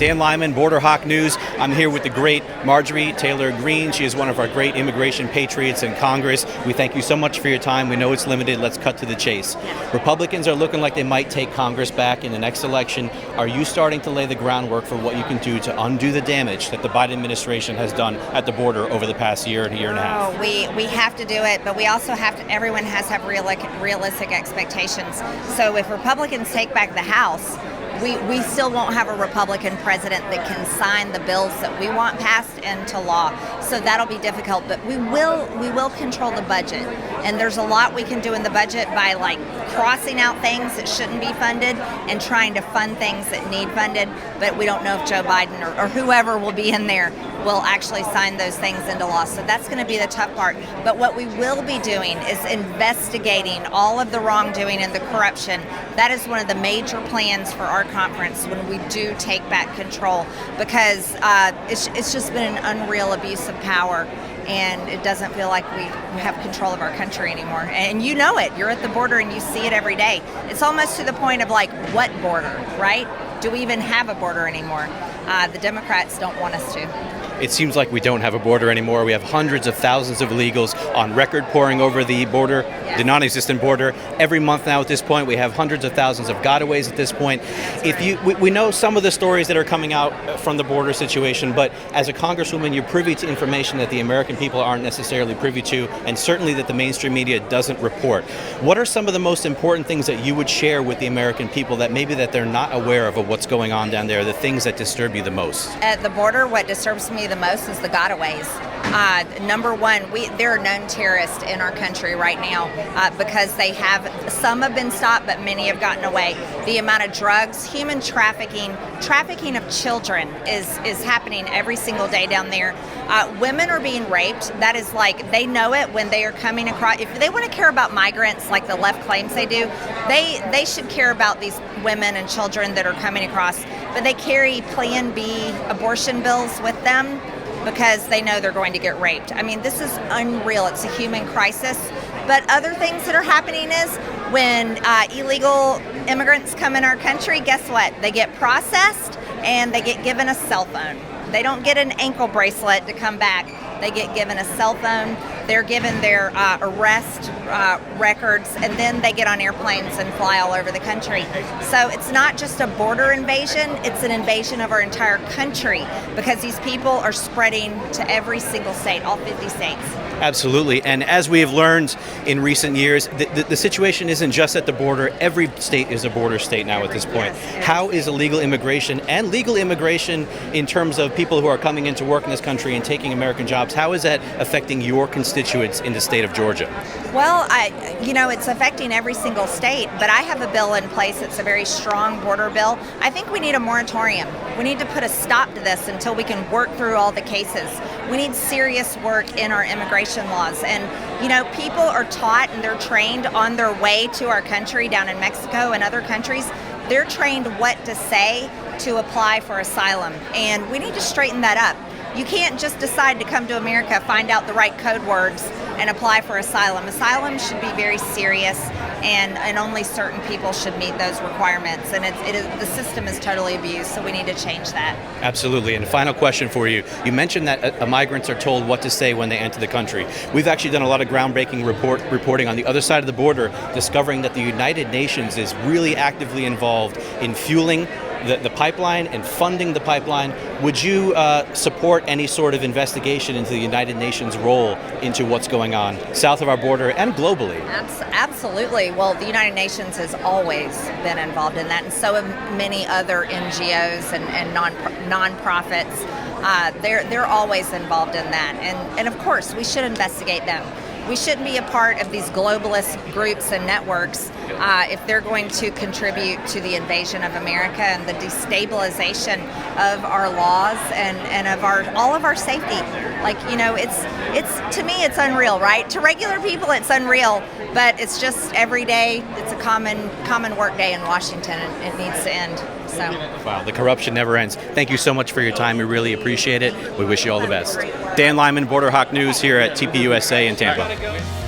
Dan Lyman, Border Hawk News. I'm here with the great Marjorie Taylor Greene. She is one of our great immigration patriots in Congress. We thank you so much for your time. We know it's limited. Let's cut to the chase. Republicans are looking like they might take Congress back in the next election. Are you starting to lay the groundwork for what you can do to undo the damage that the Biden administration has done at the border over the past year and a half? We have to do it, but we also have to, everyone has to have realistic expectations. So if Republicans take back the House, we still won't have a Republican president that can sign the bills that we want passed into law. So that'll be difficult, but we will control the budget. And there's a lot we can do in the budget by like crossing out things that shouldn't be funded and trying to fund things that need funded, but we don't know if Joe Biden or whoever will be in there will actually sign those things into law. So that's going to be the tough part. But what we will be doing is investigating all of the wrongdoing and the corruption. That is one of the major plans for our conference when we do take back control, because it's just been an unreal abuse of power, and it doesn't feel like we have control of our country anymore. And you know it. You're at the border and you see it every day. It's almost to the point of like, what border, right? Do we even have a border anymore? The Democrats don't want us to. It seems like we don't have a border anymore. We have hundreds of thousands of illegals on record pouring over the border, the non-existent border. Every month now at this point, we have hundreds of thousands of gotaways at this point. We know some of the stories that are coming out from the border situation, but as a congresswoman, you're privy to information that the American people aren't necessarily privy to, and certainly that the mainstream media doesn't report. What are some of the most important things that you would share with the American people that maybe that they're not aware of what's going on down there, the things that disturb you the most? At the border, what disturbs me the most is the gotaways. Number one, there are known terrorists in our country right now because some have been stopped, but many have gotten away. The amount of drugs, human trafficking of children is happening every single day down there. Women are being raped. That is like, they know it when they are coming across. If they want to care about migrants like the left claims they do, they should care about these women and children that are coming across. But they carry Plan B abortion bills with them because they know they're going to get raped. I mean, this is unreal. It's a human crisis. But other things that are happening is when illegal immigrants come in our country, guess what? They get processed and they get given a cell phone. They don't get an ankle bracelet to come back. They get given a cell phone. They're given their arrest records, and then they get on airplanes and fly all over the country. So it's not just a border invasion, it's an invasion of our entire country, because these people are spreading to every single state, all 50 states. Absolutely. And as we have learned in recent years, the situation isn't just at the border. Every state is a border state now at this point. Yes. How is illegal immigration and legal immigration in terms of people who are coming into work in this country and taking American jobs, how is that affecting your constituents in the state of Georgia? Well, it's affecting every single state, but I have a bill in place that's a very strong border bill. I think we need a moratorium. We need to put a stop to this until we can work through all the cases. We need serious work in our immigration laws. And, people are taught and they're trained on their way to our country down in Mexico and other countries. They're trained what to say to apply for asylum. And we need to straighten that up. You can't just decide to come to America, find out the right code words, and apply for asylum. Asylum should be very serious, and only certain people should meet those requirements. And the system is totally abused, so we need to change that. Absolutely. And a final question for you. You mentioned that migrants are told what to say when they enter the country. We've actually done a lot of groundbreaking reporting on the other side of the border, discovering that the United Nations is really actively involved in fueling the pipeline and funding the pipeline. Would you support any sort of investigation into the United Nations role into what's going on south of our border and globally? Absolutely. Well, the United Nations has always been involved in that, and so have many other NGOs and non-profits. They're always involved in that, and of course we should investigate them. We shouldn't be a part of these globalist groups and networks if they're going to contribute to the invasion of America and the destabilization of our laws and of all of our safety. Like, it's to me it's unreal, right? To regular people it's unreal, but it's just every day. It's a common work day in Washington, and it needs to end. So. Wow, the corruption never ends. Thank you so much for your time. We really appreciate it. We wish you all the best. Dan Lyman, Border Hawk News here at TPUSA in Tampa.